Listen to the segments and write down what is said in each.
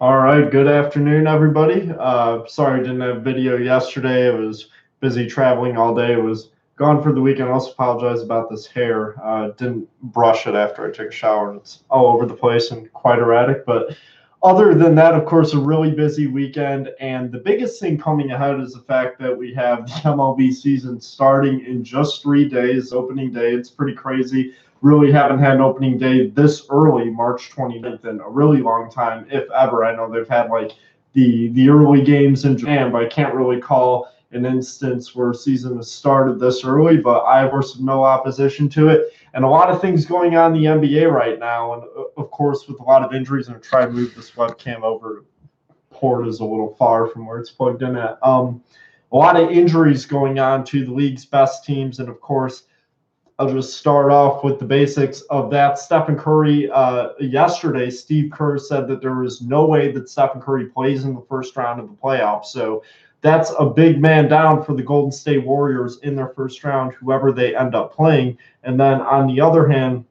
All right, good afternoon, everybody. Sorry I didn't have video yesterday. I was busy traveling all day. I was gone for the weekend. I also apologize about this hair. Didn't brush it after I took a shower. It's all over the place and quite erratic. But other than that, of course, a really busy weekend. And the biggest thing coming ahead is the fact that we have the MLB season starting in just 3 days, opening day. It's pretty crazy. Really haven't had an opening day this early, March 29th, in a really long time, if ever. I know they've had like the early games in Japan, but I can't really call an instance where a season has started this early. But I, of course, have no opposition to it. And a lot of things going on in the NBA right now. And of course, with a lot of injuries, I'm going to try to move this webcam over. Port is a little far from where it's plugged in at. A lot of injuries going on to the league's best teams. And of course, I'll just start off with the basics of that. Stephen Curry, yesterday, Steve Kerr said that there is no way that Stephen Curry plays in the first round of the playoffs. So that's a big man down for the Golden State Warriors in their first round, whoever they end up playing. And then on the other hand,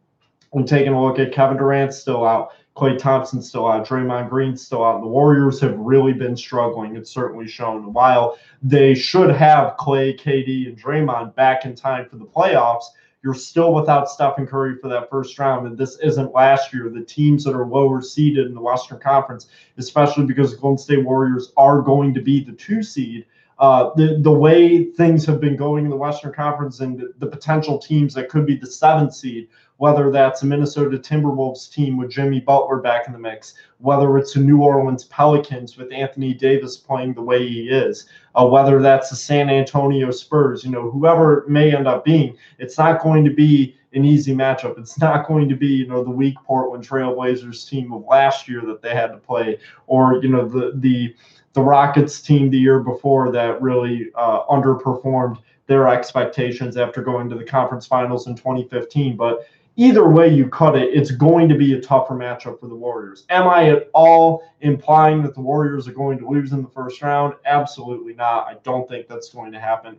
we're taking a look at Kevin Durant still out, Klay Thompson still out, Draymond Green still out. The Warriors have really been struggling. It's certainly shown. While they should have Klay, KD, and Draymond back in time for the playoffs, you're still without Stephen Curry for that first round. And this isn't last year. The teams that are lower seeded in the Western Conference, especially because the Golden State Warriors are going to be the 2 seed, the way things have been going in the Western Conference and the potential teams that could be the 7th seed, whether that's a Minnesota Timberwolves team with Jimmy Butler back in the mix, whether it's a New Orleans Pelicans with Anthony Davis playing the way he is, whether that's the San Antonio Spurs, whoever it may end up being, it's not going to be an easy matchup. It's not going to be, the weak Portland Trailblazers team of last year that they had to play, or, the Rockets team the year before that really underperformed their expectations after going to the conference finals in 2015. But either way you cut it, it's going to be a tougher matchup for the Warriors. Am I at all implying that the Warriors are going to lose in the first round? Absolutely not. I don't think that's going to happen.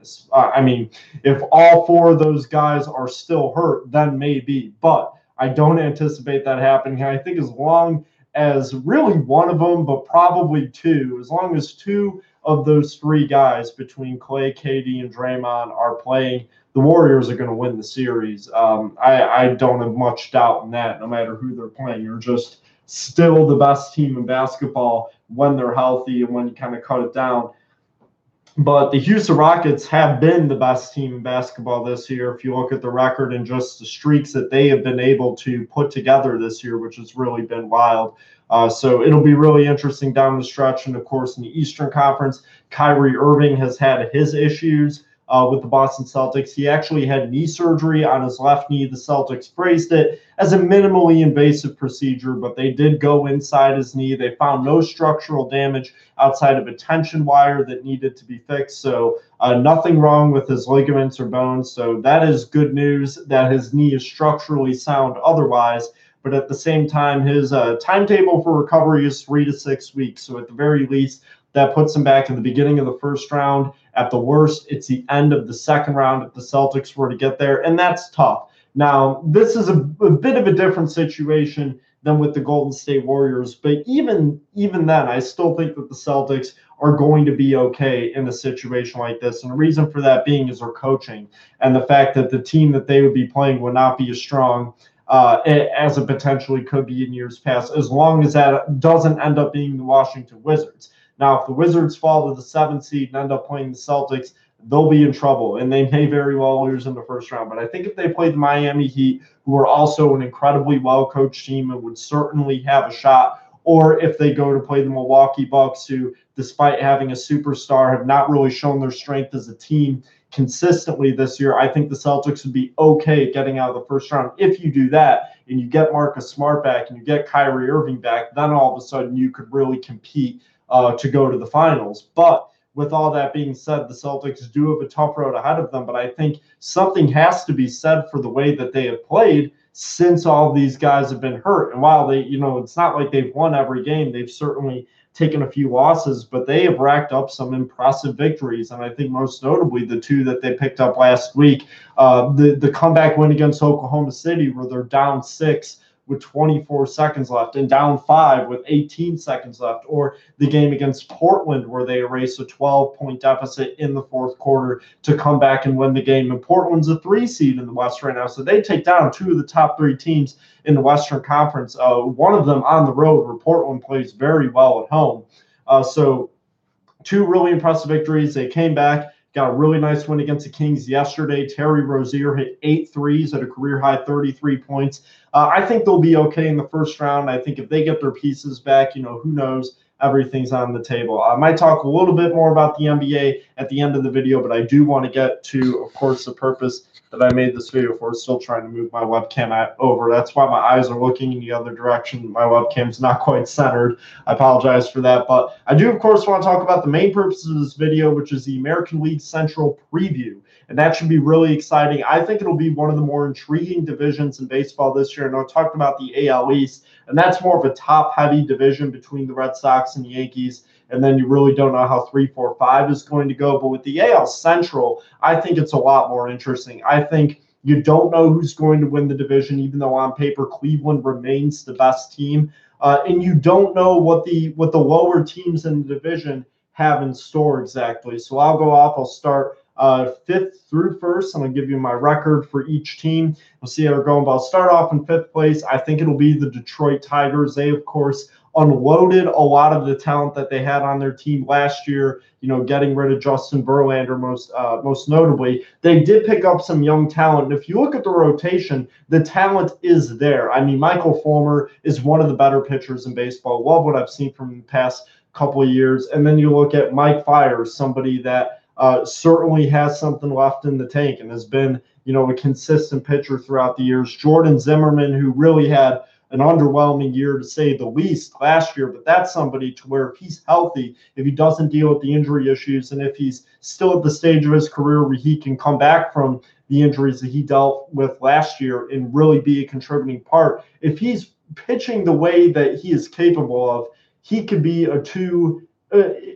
If all 4 of those guys are still hurt, then maybe. But I don't anticipate that happening. I think as long as really one of them, but probably 2, as long as 2 of those 3 guys between Klay, KD, and Draymond are playing, the Warriors are going to win the series. I don't have much doubt in that, no matter who they're playing. You're just still the best team in basketball when they're healthy and when you kind of cut it down. But the Houston Rockets have been the best team in basketball this year. If you look at the record and just the streaks that they have been able to put together this year, which has really been wild. So it'll be really interesting down the stretch. And of course, in the Eastern Conference, Kyrie Irving has had his issues with the Boston Celtics. He actually had knee surgery on his left knee. The Celtics phrased it as a minimally invasive procedure, but they did go inside his knee. They found no structural damage outside of a tension wire that needed to be fixed. So nothing wrong with his ligaments or bones. So that is good news that his knee is structurally sound otherwise. But at the same time, his timetable for recovery is 3 to 6 weeks. So at the very least, that puts him back in the beginning of the first round. At the worst, it's the end of the second round if the Celtics were to get there, and that's tough. Now, this is a bit of a different situation than with the Golden State Warriors, but even then, I still think that the Celtics are going to be okay in a situation like this. And the reason for that being is their coaching and the fact that the team that they would be playing would not be as strong as it potentially could be in years past, as long as that doesn't end up being the Washington Wizards. Now, if the Wizards fall to the 7th seed and end up playing the Celtics, they'll be in trouble, and they may very well lose in the first round. But I think if they play the Miami Heat, who are also an incredibly well-coached team and would certainly have a shot, or if they go to play the Milwaukee Bucks, who, despite having a superstar, have not really shown their strength as a team consistently this year, I think the Celtics would be okay getting out of the first round. If you do that and you get Marcus Smart back and you get Kyrie Irving back, then all of a sudden you could really compete to go to the finals. But with all that being said, the Celtics do have a tough road ahead of them. But I think something has to be said for the way that they have played since all these guys have been hurt. And while they, it's not like they've won every game, they've certainly taken a few losses, but they have racked up some impressive victories. And I think most notably the two that they picked up last week, the comeback win against Oklahoma City, where they're down 6 with 24 seconds left and down 5 with 18 seconds left, or the game against Portland where they erased a 12-point deficit in the fourth quarter to come back and win the game. And Portland's a 3 seed in the West right now, so they take down 2 of the top 3 teams in the Western Conference. One of them on the road, where Portland plays very well at home. So 2 really impressive victories. They came back, got a really nice win against the Kings yesterday. Terry Rozier hit 8 threes at a career high 33 points. I think they'll be okay in the first round. I think if they get their pieces back, who knows? Everything's on the table. I might talk a little bit more about the NBA at the end of the video, but I do want to get to, of course, the purpose that I made this video for. Still trying to move my webcam over. That's why my eyes are looking in the other direction. My webcam's not quite centered. I apologize for that. But I do, of course, want to talk about the main purpose of this video, which is the American League Central preview. And that should be really exciting. I think it'll be one of the more intriguing divisions in baseball this year. And I talked about the AL East, and that's more of a top-heavy division between the Red Sox and the Yankees. And then you really don't know how 3, 4, 5 is going to go. But with the AL Central, I think it's a lot more interesting. I think you don't know who's going to win the division, even though on paper Cleveland remains the best team. And you don't know what the lower teams in the division have in store exactly. So I'll go off. I'll start 5th through 1st. I'm going to give you my record for each team. We'll see how they're going. But I'll start off in 5th place. I think it'll be the Detroit Tigers. They, of course, unloaded a lot of the talent that they had on their team last year, getting rid of Justin Verlander most notably. They did pick up some young talent. And if you look at the rotation, the talent is there. I mean, Michael Fulmer is one of the better pitchers in baseball. Love what I've seen from the past couple of years. And then you look at Mike Fiers, somebody that certainly has something left in the tank and has been, a consistent pitcher throughout the years. Jordan Zimmerman, who really had an underwhelming year to say the least last year, but that's somebody to where if he's healthy, if he doesn't deal with the injury issues, and if he's still at the stage of his career where he can come back from the injuries that he dealt with last year and really be a contributing part, if he's pitching the way that he is capable of, he could be a 2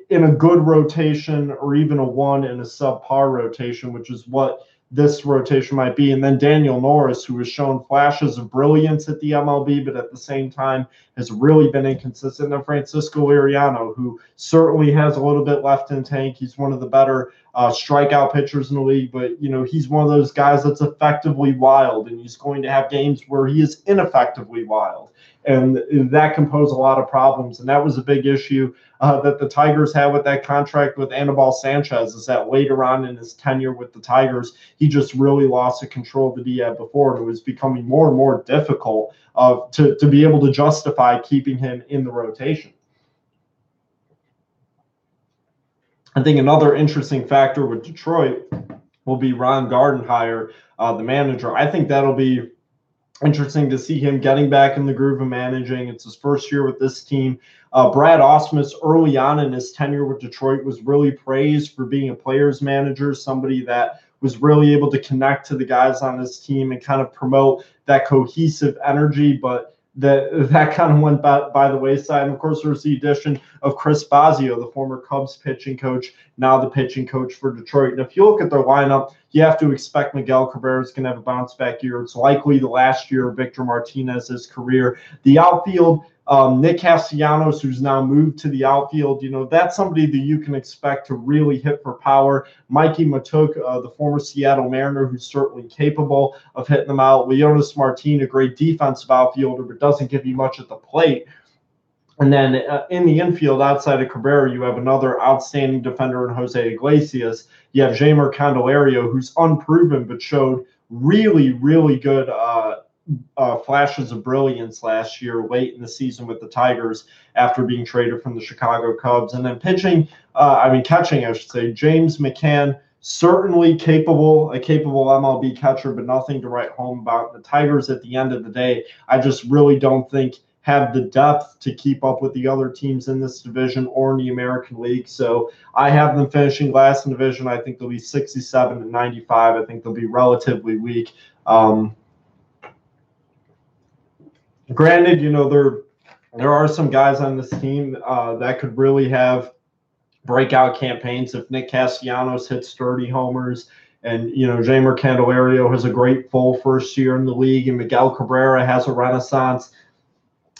in a good rotation or even a 1 in a subpar rotation, which is what this rotation might be. And then Daniel Norris, who has shown flashes of brilliance at the MLB, but at the same time has really been inconsistent. And Francisco Liriano, who certainly has a little bit left in the tank. He's one of the better strikeout pitchers in the league, but he's one of those guys that's effectively wild, and he's going to have games where he is ineffectively wild. And that can pose a lot of problems. And that was a big issue that the Tigers had with that contract with Anibal Sanchez, is that later on in his tenure with the Tigers, he just really lost the control that he had before. And it was becoming more and more difficult to be able to justify keeping him in the rotation. I think another interesting factor with Detroit will be Ron Gardenhire, the manager. I think that'll be interesting to see him getting back in the groove of managing. It's his first year with this team. Brad Ausmus, early on in his tenure with Detroit, was really praised for being a player's manager, somebody that was really able to connect to the guys on his team and kind of promote that cohesive energy. But that kind of went by the wayside. And of course, there's the addition of Chris Bosio, the former Cubs pitching coach, now the pitching coach for Detroit. And if you look at their lineup, you have to expect Miguel Cabrera is going to have a bounce back year. It's likely the last year of Victor Martinez's career. The outfield, Nick Castellanos, who's now moved to the outfield, that's somebody that you can expect to really hit for power. Mikey Matuk, the former Seattle Mariner, who's certainly capable of hitting them out. Leonis Martin, a great defensive outfielder, but doesn't give you much at the plate. And then in the infield, outside of Cabrera, you have another outstanding defender in Jose Iglesias. You have Jeimer Candelario, who's unproven but showed really, really good flashes of brilliance last year, late in the season with the Tigers after being traded from the Chicago Cubs. And then catching, I should say, James McCann, certainly a capable MLB catcher, but nothing to write home about. The Tigers, at the end of the day, I just really don't think have the depth to keep up with the other teams in this division or in the American League. So I have them finishing last in division. I think they'll be 67 and 95. I think they'll be relatively weak. Granted, there are some guys on this team that could really have breakout campaigns if Nick Castellanos hits 30 homers. And, Jeimer Candelario has a great full first year in the league, and Miguel Cabrera has a renaissance.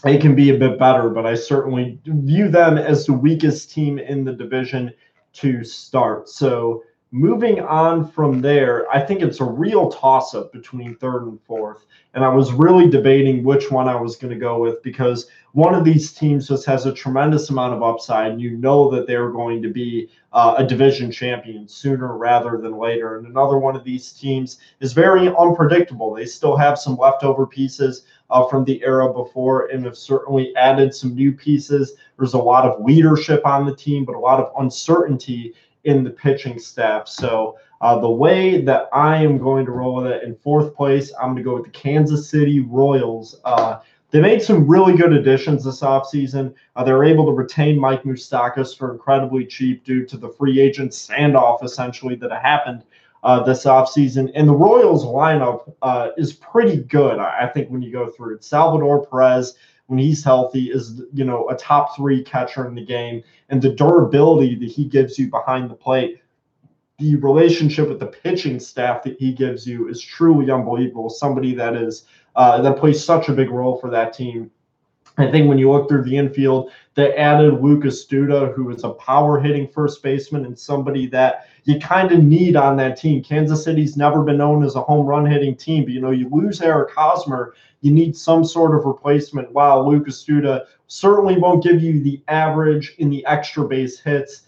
They can be a bit better, but I certainly view them as the weakest team in the division to start. So moving on from there, I think it's a real toss-up between third and fourth. And I was really debating which one I was going to go with, because one of these teams just has a tremendous amount of upside. And you know that they're going to be a division champion sooner rather than later. And another one of these teams is very unpredictable. They still have some leftover pieces from the era before, and have certainly added some new pieces. There's a lot of leadership on the team, but a lot of uncertainty in the pitching staff. So the way that I am going to roll with it, in fourth place, I'm going to go with the Kansas City Royals. They made some really good additions this offseason. They were able to retain Mike Moustakas for incredibly cheap due to the free agent standoff, essentially, that happened this offseason. And the Royals lineup is pretty good, I think, when you go through it. Salvador Perez, when he's healthy, is a top 3 catcher in the game, and the durability that he gives you behind the plate, the relationship with the pitching staff that he gives you is truly unbelievable. Somebody that is that plays such a big role for that team. I think when you look through the infield, they added Lucas Duda, who is a power hitting first baseman and somebody that you kind of need on that team. Kansas City's never been known as a home run hitting team, but you lose Eric Hosmer, you need some sort of replacement. While Lucas Duda certainly won't give you the average in the extra base hits,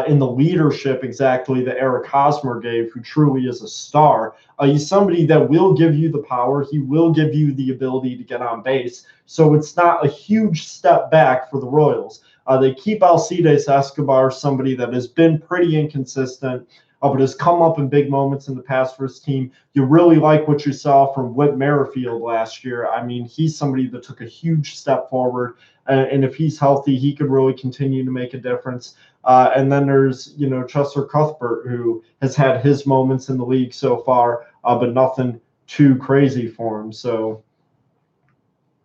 in the leadership exactly that Eric Hosmer gave, who truly is a star. He's somebody that will give you the power. He will give you the ability to get on base. So it's not a huge step back for the Royals. They keep Alcides Escobar, somebody that has been pretty inconsistent, but has come up in big moments in the past for his team. You really like what you saw from Whit Merrifield last year. I mean, he's somebody that took a huge step forward. And if he's healthy, he could really continue to make a difference. And then there's, Chester Cuthbert, who has had his moments in the league so far, but nothing too crazy for him. So,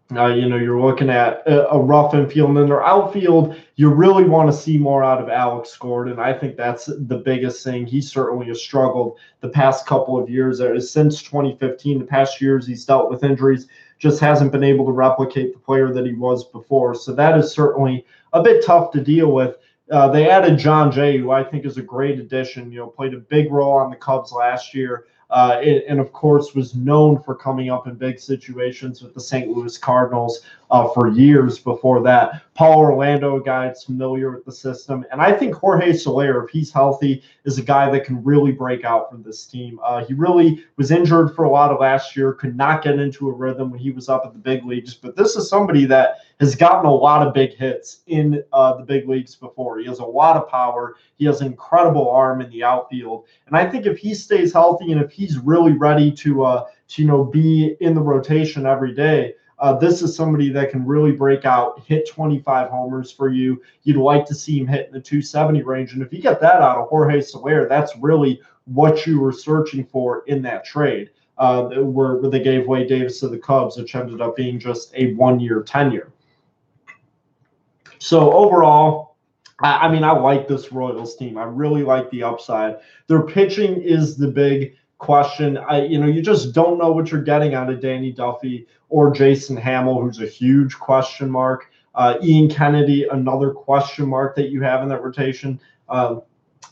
you're looking at a rough infield. And then their outfield, you really want to see more out of Alex Gordon. I think that's the biggest thing. He certainly has struggled the past couple of years. Since 2015, the past years he's dealt with injuries, just hasn't been able to replicate the player that he was before. So that is certainly a bit tough to deal with. They added John Jay, who I think is a great addition, played a big role on the Cubs last year. And of course was known for coming up in big situations with the St. Louis Cardinals for years before that. Paul Orlando, a guy that's familiar with the system. And I think Jorge Soler, if he's healthy, is a guy that can really break out for this team. He really was injured for a lot of last year, could not get into a rhythm when he was up at the big leagues. But this is somebody that has gotten a lot of big hits in the big leagues before. He has a lot of power. He has an incredible arm in the outfield. And I think if he stays healthy and if he's really ready to be in the rotation every day, this is somebody that can really break out, hit 25 homers for you. You'd like to see him hit in the 270 range. And if you get that out of Jorge Soler, that's really what you were searching for in that trade, where they gave Wade Davis to the Cubs, which ended up being just a one-year tenure. So overall, I like this Royals team. I really like the upside. Their pitching is the big question. You just don't know what you're getting out of Danny Duffy or Jason Hamill, who's a huge question mark. Ian Kennedy, another question mark that you have in that rotation. And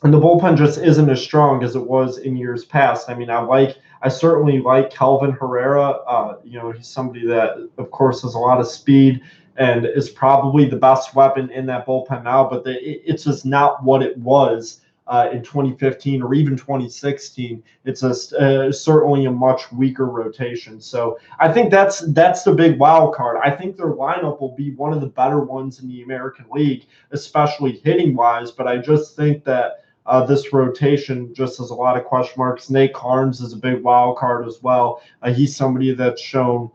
the bullpen just isn't as strong as it was in years past. I certainly like Kelvin Herrera. He's somebody that, of course, has a lot of speed and is probably the best weapon in that bullpen now, but it's just not what it was in 2015 or even 2016. It's certainly a much weaker rotation. So I think that's the big wild card. I think their lineup will be one of the better ones in the American League, especially hitting wise, but I just think that this rotation just has a lot of question marks. Nate Carnes is a big wild card as well. He's somebody that's shown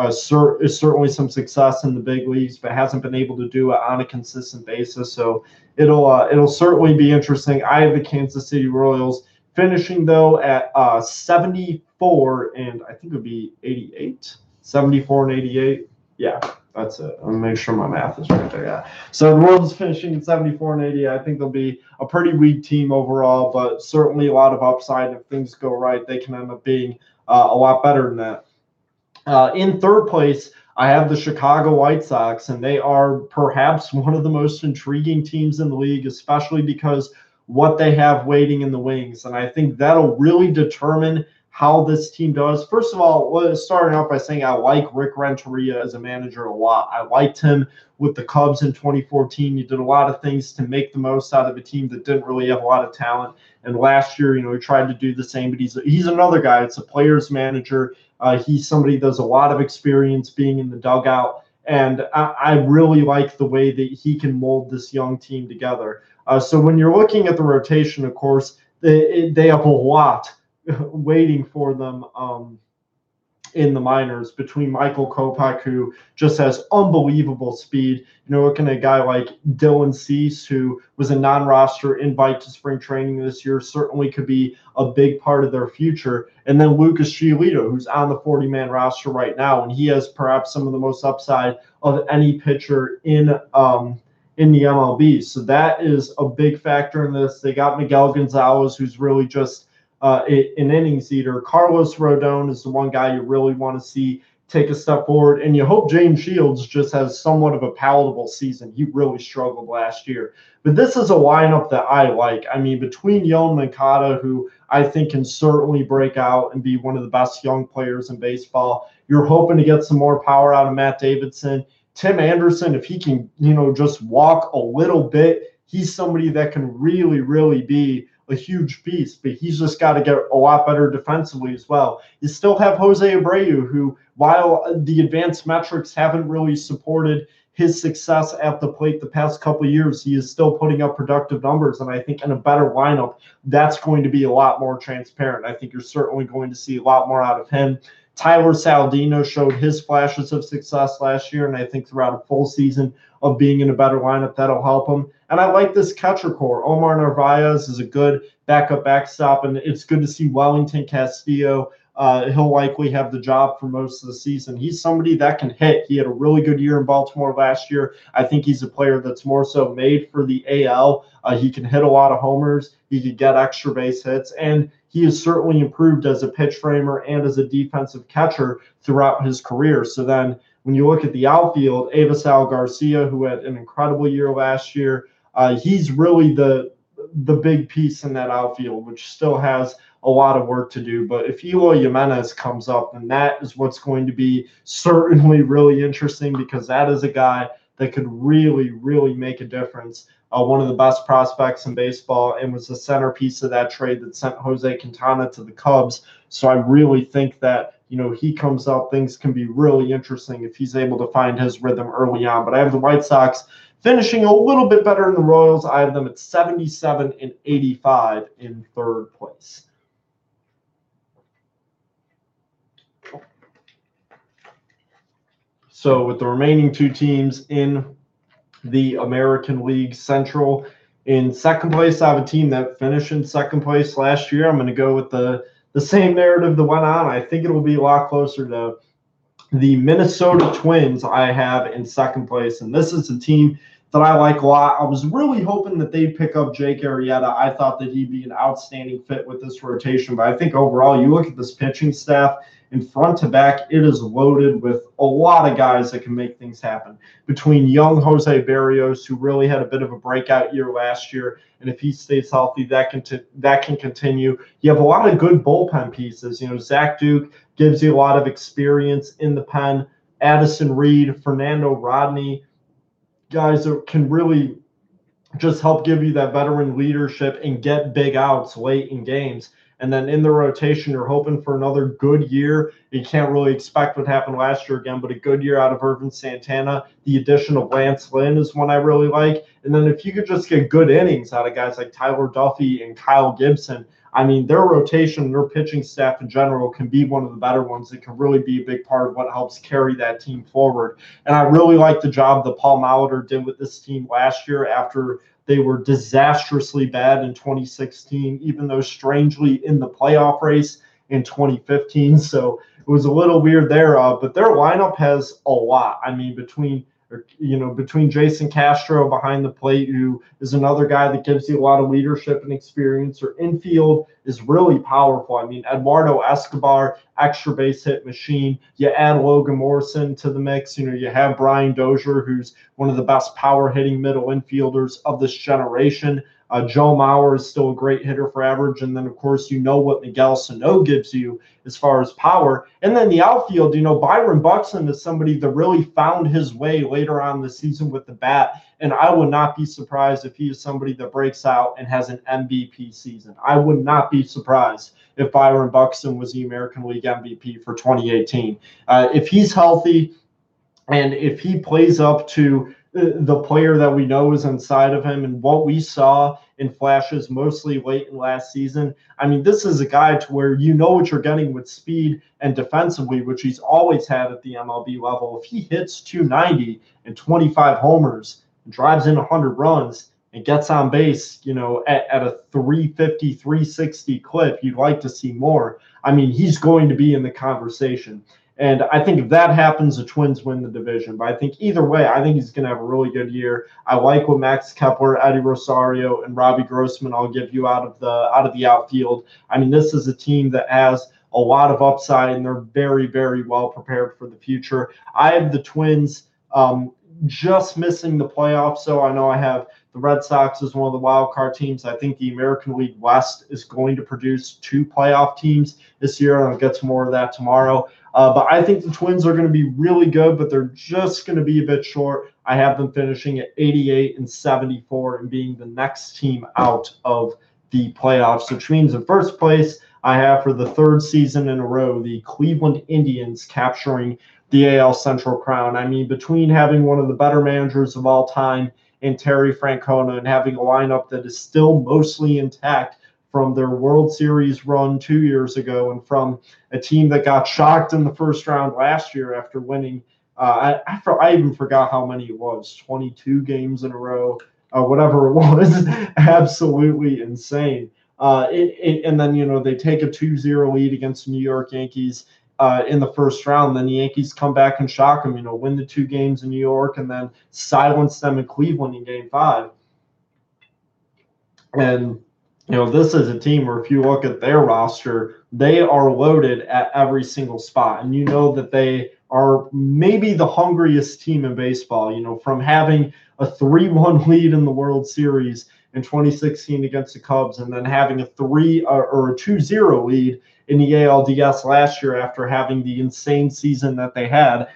is certainly some success in the big leagues, but hasn't been able to do it on a consistent basis. So it'll certainly be interesting. I have the Kansas City Royals finishing though at 74 and I think it would be 88, 74 and 88. Yeah, That's it. I'll make sure my math is right there. Yeah. So the Royals finishing at 74-80. I think they'll be a pretty weak team overall, but certainly a lot of upside. If things go right, they can end up being a lot better than that. In third place, I have the Chicago White Sox, and they are perhaps one of the most intriguing teams in the league, especially because what they have waiting in the wings. And I think that'll really determine how this team does. First of all, starting off by saying I like Rick Renteria as a manager a lot. I liked him with the Cubs in 2014. He did a lot of things to make the most out of a team that didn't really have a lot of talent. And last year, he tried to do the same, but he's another guy. It's a player's manager. He's somebody that has a lot of experience being in the dugout. And I really like the way that he can mold this young team together. So when you're looking at the rotation, of course, they have a lot waiting for them in the minors between Michael Kopech, who just has unbelievable speed. Looking at a guy like Dylan Cease, who was a non-roster invite to spring training this year, certainly could be a big part of their future. And then Lucas Giolito, who's on the 40-man roster right now, and he has perhaps some of the most upside of any pitcher in the MLB. So that is a big factor in this. They got Miguel Gonzalez, who's really just an innings eater. Carlos Rodon is the one guy you really want to see take a step forward, and you hope James Shields just has somewhat of a palatable season. He really struggled last year. But this is a lineup that I like. I mean, between Yoan Moncada, who I think can certainly break out and be one of the best young players in baseball, you're hoping to get some more power out of Matt Davidson. Tim Anderson, if he can, just walk a little bit, he's somebody that can really, really be a huge beast, but he's just got to get a lot better defensively as well. You still have Jose Abreu, who, while the advanced metrics haven't really supported his success at the plate the past couple of years, he is still putting up productive numbers. And I think in a better lineup, that's going to be a lot more transparent. I think you're certainly going to see a lot more out of him. Tyler Saladino showed his flashes of success last year, and I think throughout a full season of being in a better lineup, that'll help him. And I like this catcher core. Omar Narvaez is a good backup backstop, and it's good to see Wellington Castillo. He'll likely have the job for most of the season. He's somebody that can hit. He had a really good year in Baltimore last year. I think he's a player that's more so made for the AL. He can hit a lot of homers. He can get extra base hits, and he has certainly improved as a pitch framer and as a defensive catcher throughout his career. So then when you look at the outfield, Avisal Garcia, who had an incredible year last year, he's really the big piece in that outfield, which still has a lot of work to do. But if Eloy Jimenez comes up, then that is what's going to be certainly really interesting, because that is a guy that could really, really make a difference. One of the best prospects in baseball, and was the centerpiece of that trade that sent Jose Quintana to the Cubs. So I really think that, he comes up, things can be really interesting if he's able to find his rhythm early on. But I have the White Sox finishing a little bit better than the Royals. I have them at 77-85 in third place. So with the remaining two teams in the American League Central, in second place, I have a team that finished in second place last year. I'm going to go with the same narrative that went on. I think it will be a lot closer to the Minnesota Twins I have in second place. And this is a team that I like a lot. I was really hoping that they'd pick up Jake Arrieta. I thought that he'd be an outstanding fit with this rotation. But I think overall, you look at this pitching staff, in front to back, it is loaded with a lot of guys that can make things happen. Between young Jose Berrios, who really had a bit of a breakout year last year, and if he stays healthy, that can continue. You have a lot of good bullpen pieces. Zach Duke gives you a lot of experience in the pen. Addison Reed, Fernando Rodney, guys that can really just help give you that veteran leadership and get big outs late in games. And then in the rotation, you're hoping for another good year. You can't really expect what happened last year again, but a good year out of Irvin Santana. The addition of Lance Lynn is one I really like. And then if you could just get good innings out of guys like Tyler Duffy and Kyle Gibson, I mean, their rotation, their pitching staff in general can be one of the better ones. That can really be a big part of what helps carry that team forward. And I really like the job that Paul Molitor did with this team last year after they were disastrously bad in 2016, even though strangely in the playoff race in 2015. So it was a little weird there. But their lineup has a lot. I mean, between Jason Castro behind the plate, who is another guy that gives you a lot of leadership and experience. Their infield is really powerful. I mean, Eduardo Escobar, extra base hit machine. You add Logan Morrison to the mix. You have Brian Dozier, who's one of the best power hitting middle infielders of this generation. Joe Mauer is still a great hitter for average. And then, of course, what Miguel Sano gives you as far as power. And then the outfield, Byron Buxton is somebody that really found his way later on in the season with the bat. And I would not be surprised if he is somebody that breaks out and has an MVP season. I would not be surprised if Byron Buxton was the American League MVP for 2018. If he's healthy and if he plays up to the player that we know is inside of him and what we saw in flashes mostly late in last season. I mean, this is a guy to where what you're getting with speed and defensively, which he's always had at the MLB level. If he hits 290 and 25 homers and drives in 100 runs and gets on base, at a 350, 360 clip, you'd like to see more. I mean, he's going to be in the conversation. And I think if that happens, the Twins win the division. But I think either way, I think he's going to have a really good year. I like what Max Kepler, Eddie Rosario, and Robbie Grossman I'll give you out of the outfield. I mean, this is a team that has a lot of upside, and they're very, very well prepared for the future. I have the Twins just missing the playoffs, so I know I have the Red Sox as one of the wild card teams. I think the American League West is going to produce 2 playoff teams this year, and I'll get to more of that tomorrow. But I think the Twins are going to be really good, but they're just going to be a bit short. I have them finishing at 88 and 74 and being the next team out of the playoffs, which means in first place, I have for the 3rd season in a row, the Cleveland Indians capturing the AL Central crown. I mean, between having one of the better managers of all time in Terry Francona and having a lineup that is still mostly intact from their World Series run 2 years ago and from a team that got shocked in the first round last year after winning, I even forgot how many it was, 22 games in a row, whatever it was, absolutely insane. And then, they take a 2-0 lead against the New York Yankees in the first round. Then the Yankees come back and shock them, win the 2 games in New York and then silence them in Cleveland in Game 5. And this is a team where if you look at their roster, they are loaded at every single spot. And that they are maybe the hungriest team in baseball, from having a 3-1 lead in the World Series in 2016 against the Cubs and then having a 2-0 lead in the ALDS last year after having the insane season that they had.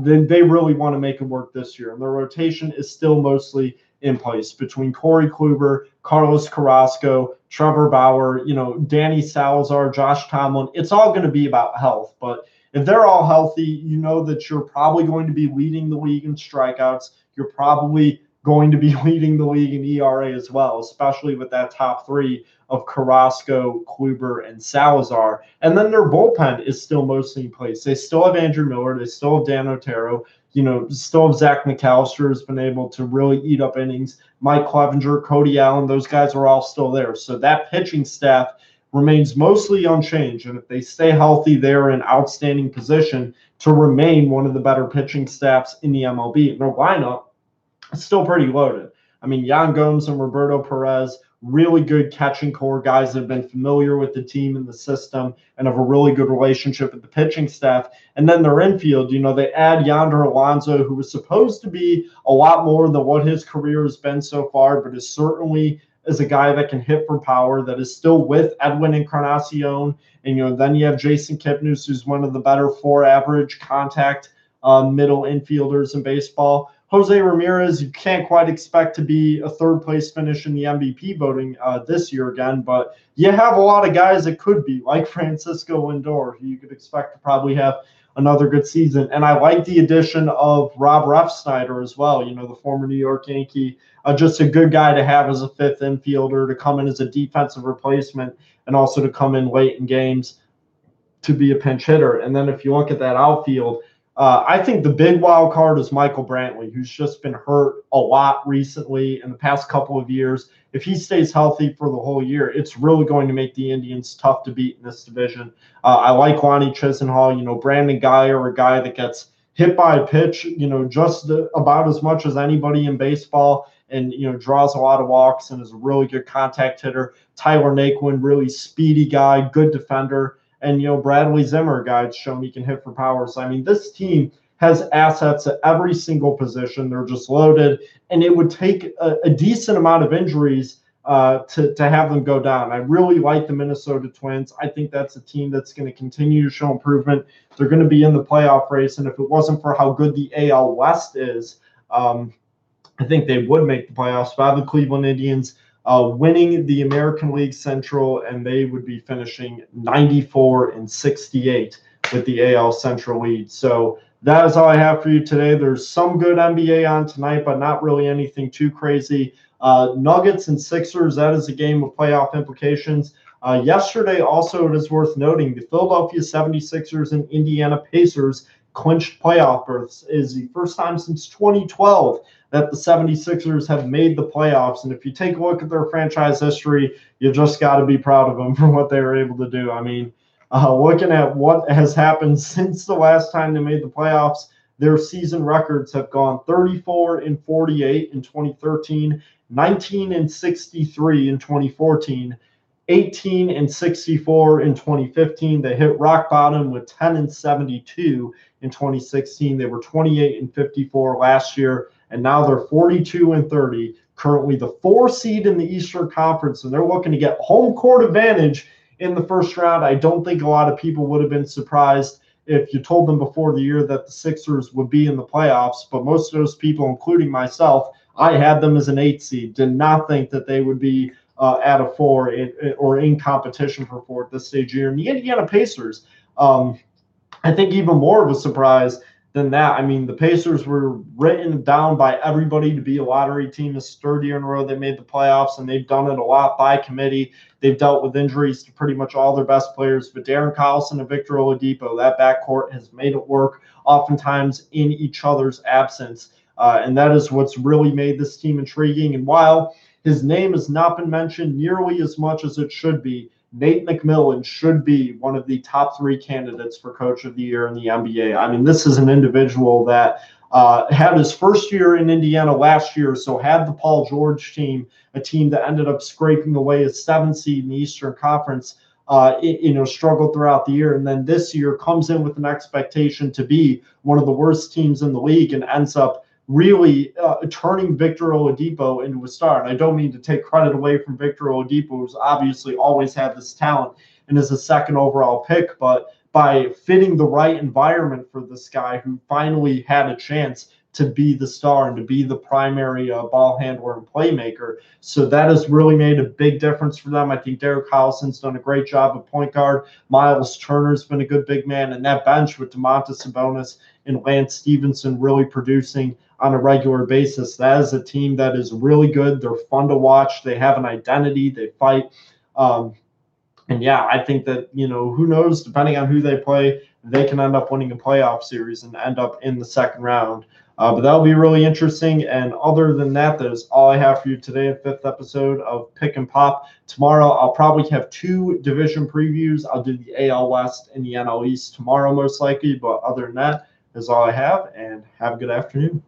Then they really want to make it work this year. And their rotation is still mostly in place between Corey Kluber, Carlos Carrasco, Trevor Bauer, Danny Salazar, Josh Tomlin. It's all going to be about health. But if they're all healthy, that you're probably going to be leading the league in strikeouts. You're probably going to be leading the league in ERA as well, especially with that top 3 of Carrasco, Kluber, and Salazar. And then their bullpen is still mostly in place. They still have Andrew Miller. They still have Dan Otero. Still have Zach McAllister has been able to really eat up innings. Mike Clevenger, Cody Allen, those guys are all still there. So that pitching staff remains mostly unchanged. And if they stay healthy, they're in outstanding position to remain one of the better pitching staffs in the MLB. And their lineup is still pretty loaded. I mean, Yan Gomes and Roberto Perez, really good catching core guys that have been familiar with the team and the system and have a really good relationship with the pitching staff. And then their infield, they add Yonder Alonso, who was supposed to be a lot more than what his career has been so far, but is certainly as a guy that can hit for power, that is still with Edwin Encarnacion. And, then you have Jason Kipnis, who's one of the better 4 average contact middle infielders in baseball. Jose Ramirez, you can't quite expect to be a 3rd place finish in the MVP voting this year again, but you have a lot of guys that could be, like Francisco Lindor, who you could expect to probably have another good season. And I like the addition of Rob Refsnyder as well, the former New York Yankee, just a good guy to have as a 5th infielder, to come in as a defensive replacement and also to come in late in games to be a pinch hitter. And then if you look at that outfield, I think the big wild card is Michael Brantley, who's just been hurt a lot recently in the past couple of years. If he stays healthy for the whole year, it's really going to make the Indians tough to beat in this division. I like Lonnie Chisenhall. Brandon Guyer, a guy that gets hit by a pitch, just about as much as anybody in baseball, and draws a lot of walks and is a really good contact hitter. Tyler Naquin, really speedy guy, good defender. And, Bradley Zimmer, guy, has shown he can hit for power. So, I mean, this team has assets at every single position. They're just loaded. And it would take a decent amount of injuries to have them go down. I really like the Minnesota Twins. I think that's a team that's going to continue to show improvement. They're going to be in the playoff race. And if it wasn't for how good the AL West is, I think they would make the playoffs. But I have the Cleveland Indians winning the American League Central, and they would be finishing 94-68 with the AL Central lead. So that is all I have for you today. There's some good NBA on tonight, but not really anything too crazy. Nuggets and Sixers, that is a game of playoff implications. Yesterday, also, it is worth noting, the Philadelphia 76ers and Indiana Pacers clinched playoff berths. It is the first time since 2012 that the 76ers have made the playoffs. And if you take a look at their franchise history, you just got to be proud of them for what they were able to do. I mean, looking at what has happened since the last time they made the playoffs, their season records have gone 34-48 in 2013, 19-63 in 2014, 18-64 in 2015. They hit rock bottom with 10-72 in 2016. They were 28-54 last year, and now they're 42-30, currently the 4 seed in the Eastern Conference, and they're looking to get home court advantage in the first round. I don't think a lot of people would have been surprised if you told them before the year that the Sixers would be in the playoffs, but most of those people, including myself, I had them as an 8 seed, did not think that they would be at a 4 or in competition for 4 at this stage here. And the Indiana Pacers, I think even more of a surprise than that. I mean, the Pacers were written down by everybody to be a lottery team. This third year in a row they made the playoffs, and they've done it a lot by committee. They've dealt with injuries to pretty much all their best players, but Darren Collison and Victor Oladipo, that backcourt has made it work, oftentimes in each other's absence. And that is what's really made this team intriguing. And while his name has not been mentioned nearly as much as it should be, Nate McMillan should be one of the top 3 candidates for Coach of the Year in the NBA. I mean, this is an individual that had his first year in Indiana last year, so had the Paul George team, a team that ended up scraping away a 7 seed in the Eastern Conference, struggled throughout the year. And then this year comes in with an expectation to be one of the worst teams in the league and ends up really turning Victor Oladipo into a star. And I don't mean to take credit away from Victor Oladipo, who's obviously always had this talent and is a second overall pick, but by fitting the right environment for this guy who finally had a chance to be the star and to be the primary ball handler and playmaker. So that has really made a big difference for them. I think Derek Collison's done a great job at point guard. Miles Turner's been a good big man. And that bench with Domantas Sabonis and Lance Stevenson really producing on a regular basis. That is a team that is really good. They're fun to watch. They have an identity. They fight. And yeah, I think that, who knows, depending on who they play, they can end up winning a playoff series and end up in the second round. But that'll be really interesting. And other than that, that is all I have for you today, a 5th episode of Pick and Pop. Tomorrow, I'll probably have 2 division previews. I'll do the AL West and the NL East tomorrow, most likely. But other than that, is all I have. And have a good afternoon.